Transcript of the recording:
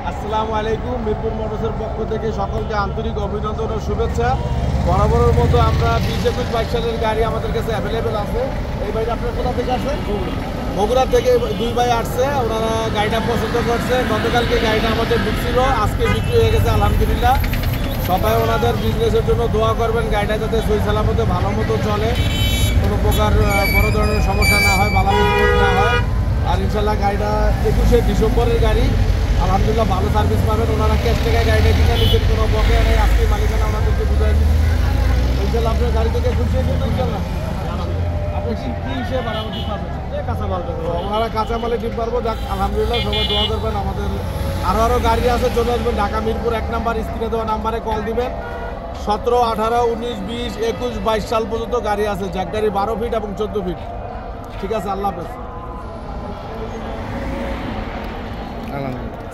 আসসালামু আলাইকুম। মিরপুর মোটরসের পক্ষ থেকে সকলকে আন্তরিক অভিনন্দন ও শুভেচ্ছা। বরাবরের মতো আমরা 20-21-22 সালের গাড়ি আমাদের কাছে অ্যাভেলেবেল আছে। এই ভাইটা আপনার কোথা থেকে আসেন? বগুড়া থেকে দুই ভাই আসছে, ওনারা গাড়িটা পছন্দ করছে। গতকালকে গাড়িটা আমাদের ঢুকছিল, আজকে বিক্রি হয়ে গেছে আলহামদুলিল্লাহ। সবাই ওনাদের বিজনেসের জন্য দোয়া করবেন, গাড়িটা যাতে সই সালামতে ভালো মতো চলে, কোনো প্রকার বড় ধরনের সমস্যা না হয়, বালামত না হয়। আর ইনশাল্লাহ গাড়িটা 21শে ডিসেম্বরের গাড়ি, আলহামদুলিল্লাহ ভালো সার্ভিস পাবেন। ওনারা ক্যাশ টাকায় গাড়িটা কিনে নিচ্ছেন, কোনো বকেয়া নেই। আজকে মালিকানা ওনাদেরকে বুঝাই দিচ্ছি। ইনশাল্লাহ আপনার গাড়ি থেকে খুশি কিন্তু ইনশাল্লাহ আপনি কি হিসেবে বাড়াবাড়ি পাবেন? কাঁচামাল ওনারা কাঁচামালে ডিপ পারবো। যাক আলহামদুলিল্লাহ, সবাই দোয়া করবেন। আমাদের আরও গাড়ি আছে, চলে আসবেন। ঢাকা মিরপুর 1 নাম্বার স্ক্রিনে দেওয়া নাম্বারে কল দিবেন। 17, 18, 19, 20, 21, 22 সাল পর্যন্ত গাড়ি আছে, জ্যাক গাড়ি 12 ফিট এবং 14 ফিট। ঠিক আছে, আল্লাহ হাফেজ। আলহামদুলিল্লাহ।